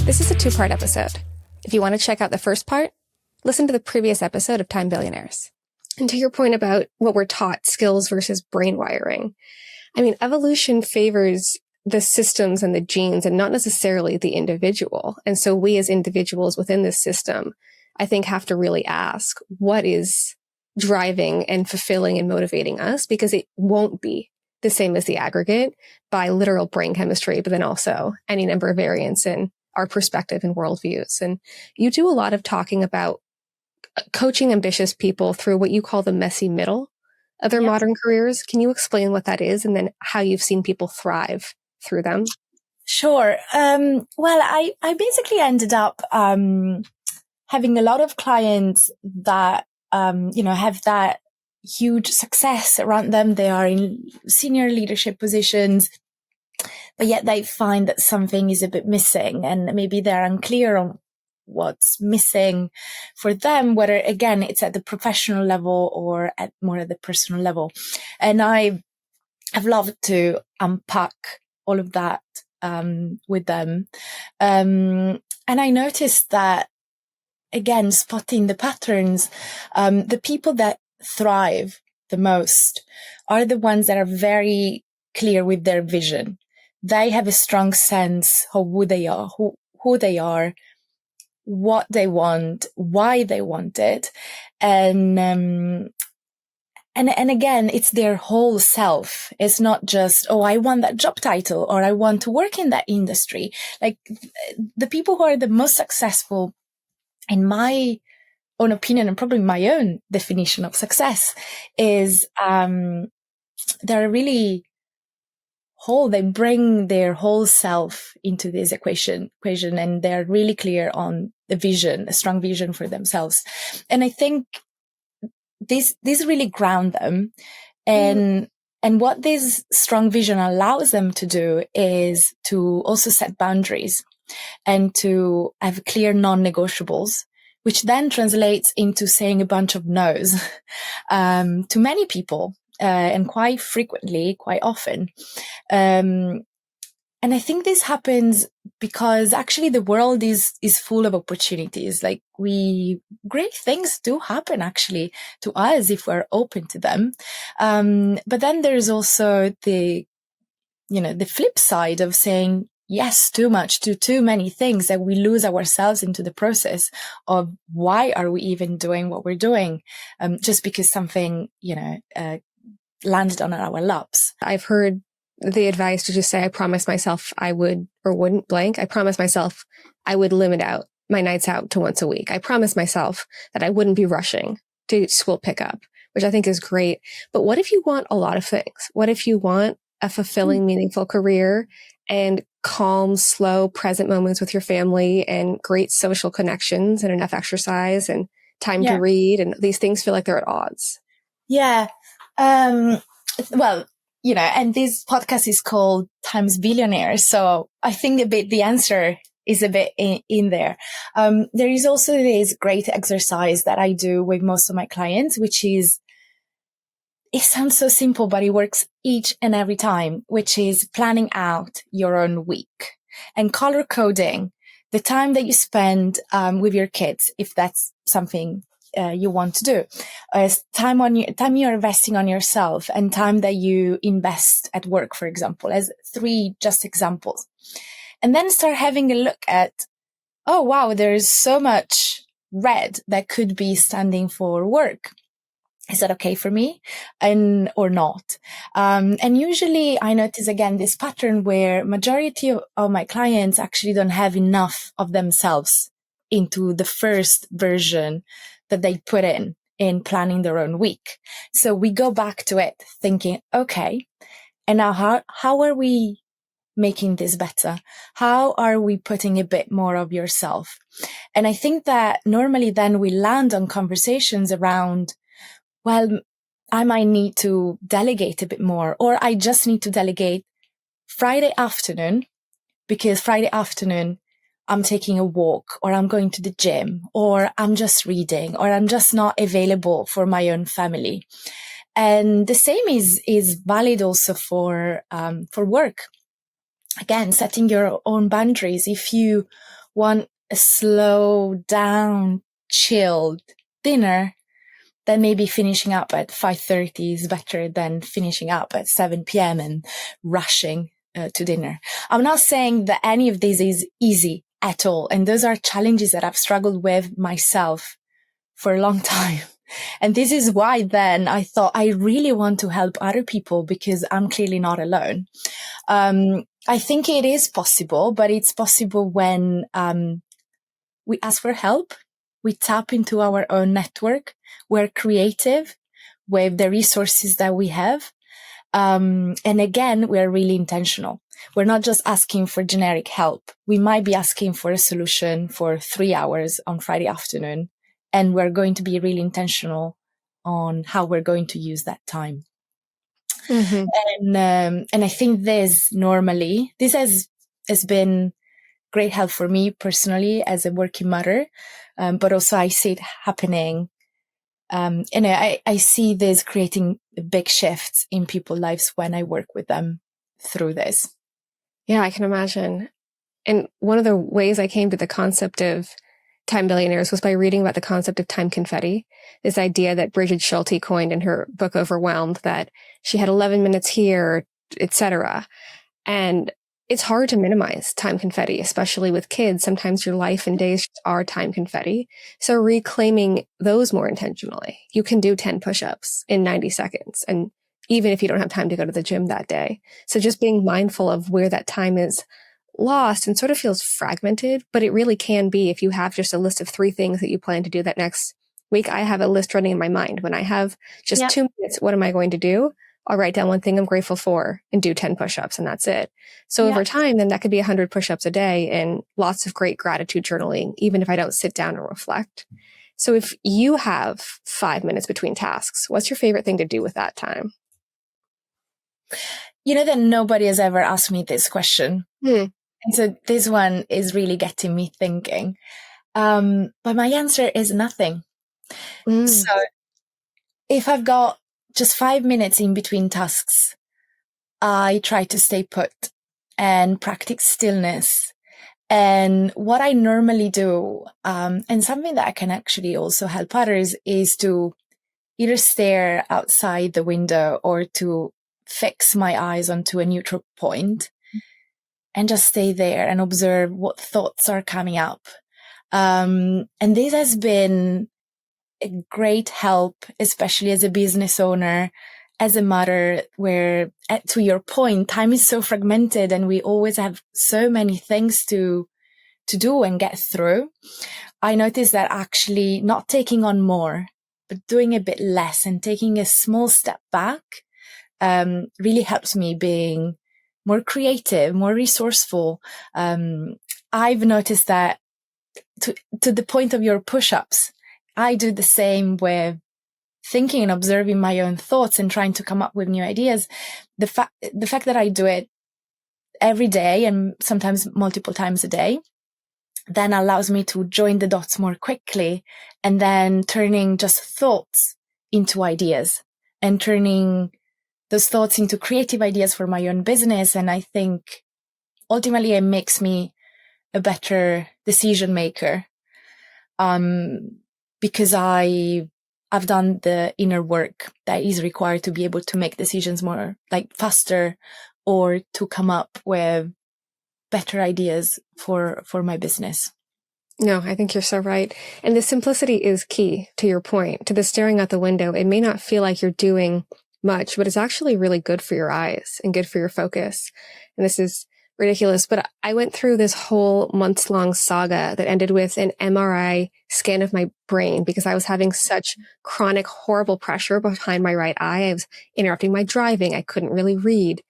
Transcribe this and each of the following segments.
This is a two-part episode. If you want to check out the first part, listen to the previous episode of Time Billionaires. And to your point about what we're taught, skills versus brain wiring, I mean, evolution favors the systems and the genes and not necessarily the individual. And so we as individuals within this system, I think, have to really ask what is driving and fulfilling and motivating us, because it won't be the same as the aggregate by literal brain chemistry, but then also any number of variants in our perspective and worldviews. And you do a lot of talking about coaching ambitious people through what you call the messy middle of their modern careers. Can you explain what that is and then how you've seen people thrive through them? Sure. Well, I basically ended up having a lot of clients that, have that huge success around them. They are in senior leadership positions, but yet they find that something is a bit missing, and maybe they're unclear on what's missing for them, whether, again, it's at the professional level or more at the personal level. And I have loved to unpack all of that with them. And I noticed that, again, spotting the patterns, the people that thrive the most are the ones that are very clear with their vision. They have a strong sense of who they are, who they are, what they want, why they want it. And again, it's their whole self. It's not just, oh, I want that job title or I want to work in that industry. Like the people who are the most successful, in my own opinion, and probably my own definition of success, is they're really whole. They bring their whole self into this equation, and they're really clear on the vision, a strong vision for themselves. And I think this really ground them. And what this strong vision allows them to do is to also set boundaries and to have clear non-negotiables, which then translates into saying a bunch of no's to many people, and quite frequently, quite often. And I think this happens because actually the world is full of opportunities. Like great things do happen actually to us if we're open to them. But then there's also the flip side of saying yes too much to too many things, that we lose ourselves into the process of why are we even doing what we're doing, just because something, landed on our laps. I've heard the advice to just say, I promised myself I would or wouldn't blank. I promised myself I would limit out my nights out to once a week. I promised myself that I wouldn't be rushing to school pickup, which I think is great. But what if you want a lot of things? What if you want a fulfilling, meaningful career and calm, slow, present moments with your family and great social connections and enough exercise and time to read, and these things feel like they're at odds? Yeah. Well, and this podcast is called Time Billionaires. So I think the answer is a bit in there. There is also this great exercise that I do with most of my clients, which is, it sounds so simple, but it works each and every time, which is planning out your own week and color coding the time that you spend with your kids, if that's something you want to do, time you're investing on yourself, and time that you invest at work, for example, as 3 just examples. And then start having a look at, oh, wow, there's so much red that could be standing for work. Is that okay for me or not? And usually I notice again this pattern where majority of my clients actually don't have enough of themselves into the first version that they put in planning their own week. So we go back to it thinking, okay, and now how are we making this better? How are we putting a bit more of yourself? And I think that normally then we land on conversations around, well, I might need to delegate a bit more, or I just need to delegate Friday afternoon, because Friday afternoon I'm taking a walk, or I'm going to the gym, or I'm just reading, or I'm just not available for my own family. And the same is valid also for work. Again, setting your own boundaries. If you want a slow down, chilled dinner, then maybe finishing up at 5:30 is better than finishing up at 7 p.m. and rushing to dinner. I'm not saying that any of this is easy at all. And those are challenges that I've struggled with myself for a long time. And this is why then I thought I really want to help other people, because I'm clearly not alone. I think it is possible, but it's possible when we ask for help. We tap into our own network. We're creative with the resources that we have. And again, we're really intentional. We're not just asking for generic help. We might be asking for a solution for 3 hours on Friday afternoon, and we're going to be really intentional on how we're going to use that time. Mm-hmm. And I think this has been great help for me personally as a working mother, but also I see it happening. And I see this creating big shifts in people's lives when I work with them through this. Yeah, I can imagine. And one of the ways I came to the concept of Time Billionaires was by reading about the concept of time confetti, this idea that Bridget Schulte coined in her book Overwhelmed, that she had 11 minutes here, etc. And it's hard to minimize time confetti, especially with kids. Sometimes your life and days are time confetti. So reclaiming those more intentionally. You can do 10 push-ups in 90 seconds. And even if you don't have time to go to the gym that day. So just being mindful of where that time is lost and sort of feels fragmented, but it really can be if you have just a list of 3 things that you plan to do that next week. I have a list running in my mind. When I have just 2 minutes, what am I going to do? I'll write down one thing I'm grateful for and do 10 push-ups, and that's it. So over time, then that could be 100 push-ups a day and lots of great gratitude journaling, even if I don't sit down and reflect. So if you have 5 minutes between tasks, what's your favorite thing to do with that time? You know that nobody has ever asked me this question. And so this one is really getting me thinking. But my answer is nothing. So if I've got just 5 minutes in between tasks, I try to stay put and practice stillness. And what I normally do, and something that I can actually also help others, is to either stare outside the window or to fix my eyes onto a neutral point and just stay there and observe what thoughts are coming up. And this has been a great help, especially as a business owner, as a mother, where, to your point, time is so fragmented and we always have so many things to do and get through. I noticed that actually not taking on more, but doing a bit less and taking a small step back really helps me being more creative, more resourceful. I've noticed that to the point of your push-ups, I do the same with thinking and observing my own thoughts and trying to come up with new ideas. The fact that I do it every day and sometimes multiple times a day then allows me to join the dots more quickly, and then turning just thoughts into ideas and turning those thoughts into creative ideas for my own business. And I think ultimately it makes me a better decision maker. Because I've done the inner work that is required to be able to make decisions more faster, or to come up with better ideas for my business. No, I think you're so right. And the simplicity is key, to your point. To the staring out the window, it may not feel like you're doing much, but it's actually really good for your eyes and good for your focus. And this is ridiculous, but I went through this whole months-long saga that ended with an MRI scan of my brain because I was having such chronic, horrible pressure behind my right eye. I was interrupting my driving. I couldn't really read.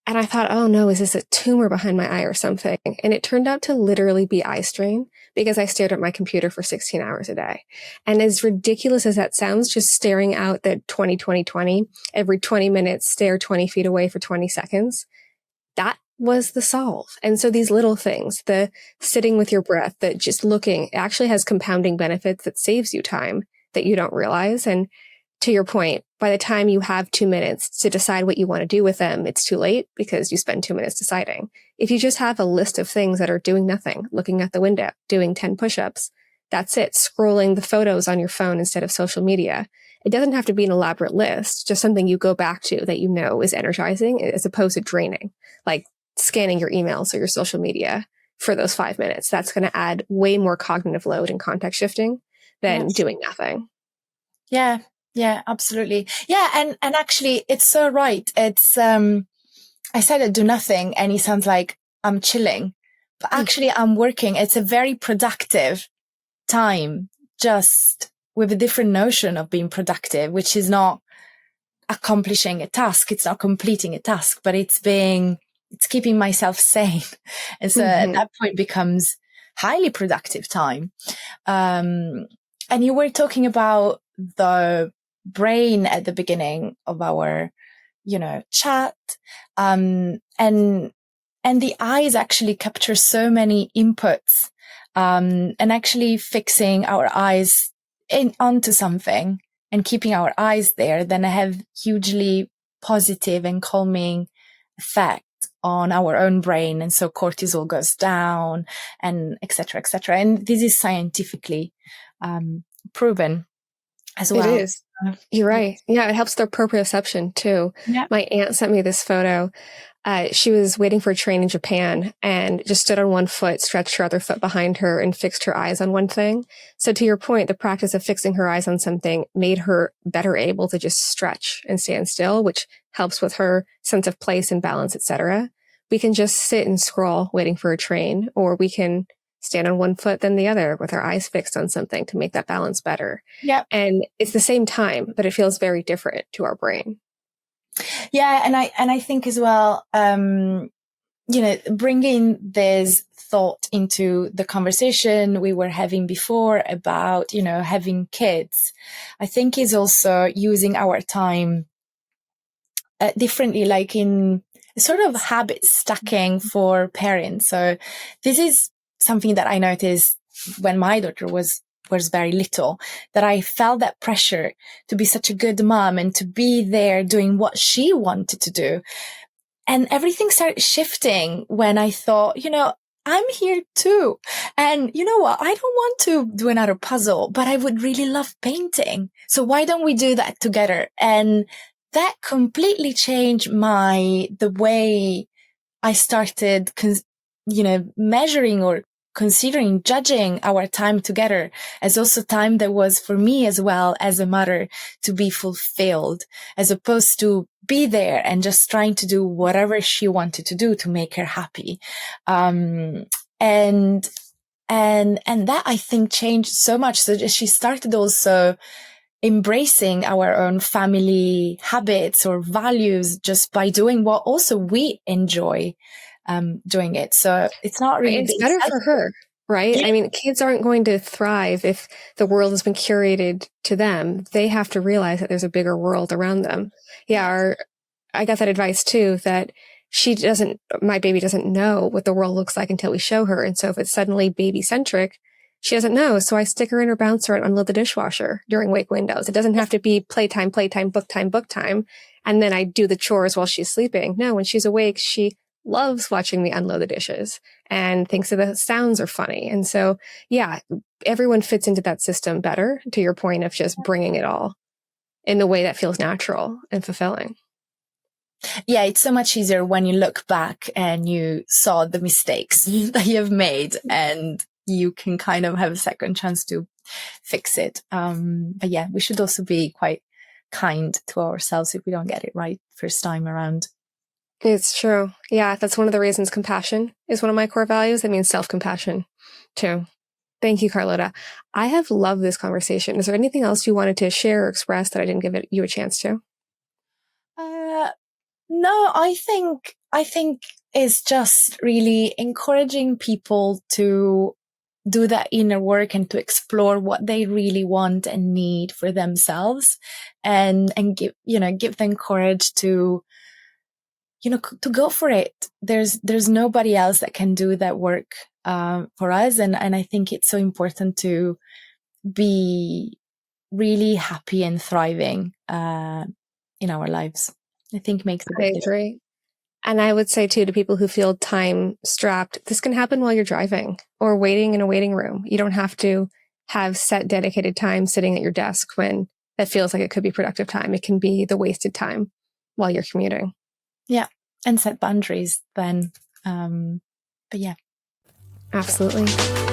And I thought, oh no, is this a tumor behind my eye or something? And it turned out to literally be eye strain because I stared at my computer for 16 hours a day. And as ridiculous as that sounds, just staring out the 20-20-20, every 20 minutes, stare 20 feet away for 20 seconds, that was the solve. And so these little things, the sitting with your breath, that just looking, actually has compounding benefits that saves you time that you don't realize. And to your point, by the time you have 2 minutes to decide what you want to do with them, it's too late because you spend 2 minutes deciding. If you just have a list of things that are doing nothing, looking at the window, doing 10 push-ups, that's it. Scrolling the photos on your phone instead of social media. It doesn't have to be an elaborate list, just something you go back to that you know is energizing as opposed to draining, like scanning your emails or your social media for those 5 minutes. That's going to add way more cognitive load and context shifting than doing nothing. Yeah. Yeah, absolutely. Yeah. And actually it's so right. It's, I said I do nothing and it sounds like I'm chilling, but actually I'm working. It's a very productive time, just with a different notion of being productive, which is not accomplishing a task. It's not completing a task, but it's keeping myself sane. And so at that point becomes highly productive time. And you were talking about the brain at the beginning of our, chat. And the eyes actually capture so many inputs, and actually fixing our eyes onto something and keeping our eyes there, then have hugely positive and calming effect on our own brain. And so cortisol goes down and et cetera, et cetera. And this is scientifically, proven as well. It is. You're right. Yeah, it helps their proprioception too. Yeah. My aunt sent me this photo. She was waiting for a train in Japan and just stood on one foot, stretched her other foot behind her, and fixed her eyes on one thing. So to your point, the practice of fixing her eyes on something made her better able to just stretch and stand still, which helps with her sense of place and balance, etc. We can just sit and scroll waiting for a train, or we can stand on one foot then the other with our eyes fixed on something to make that balance better. Yeah. And it's the same time, but it feels very different to our brain. Yeah. And I think as well, bringing this thought into the conversation we were having before about, having kids, I think is also using our time differently, like in sort of habit stacking for parents. So this is something that I noticed when my daughter was very little, that I felt that pressure to be such a good mom and to be there doing what she wanted to do. And everything started shifting when I thought, I'm here too. And you know what? I don't want to do another puzzle, but I would really love painting. So why don't we do that together? And that completely changed the way I started, measuring or considering judging our time together as also time that was for me as well as a mother to be fulfilled, as opposed to be there and just trying to do whatever she wanted to do to make her happy. And that I think changed so much. So she started also embracing our own family habits or values just by doing what also we enjoy doing it. So it's not really it's better for her, right? Yeah. I mean, kids aren't going to thrive if the world has been curated to them. They have to realize that there's a bigger world around them. Yeah, I got that advice too, that my baby doesn't know what the world looks like until we show her. And so if it's suddenly baby centric, she doesn't know. So I stick her in her bouncer and unload the dishwasher during wake windows. It doesn't have to be playtime, book time. And then I do the chores while she's sleeping. No, when she's awake, she loves watching me unload the dishes and thinks that the sounds are funny. And so, yeah, everyone fits into that system better, to your point of just bringing it all in the way that feels natural and fulfilling. Yeah, it's so much easier when you look back and you saw the mistakes that you've made and you can kind of have a second chance to fix it. But yeah, we should also be quite kind to ourselves if we don't get it right first time around. It's true. Yeah, that's one of the reasons compassion is one of my core values. I mean, self-compassion too. Thank you, Carlotta. I have loved this conversation. Is there anything else you wanted to share or express that I didn't give you a chance to? No, I think it's just really encouraging people to do that inner work and to explore what they really want and need for themselves and give them courage to go for it. There's nobody else that can do that work for us. And I think it's so important to be really happy and thriving in our lives. I think makes a I big difference. agree. And I would say too, to people who feel time strapped, this can happen while you're driving or waiting in a waiting room. You don't have to have set dedicated time sitting at your desk when that feels like it could be productive time. It can be the wasted time while you're commuting. Yeah. And set boundaries then. But yeah. Absolutely.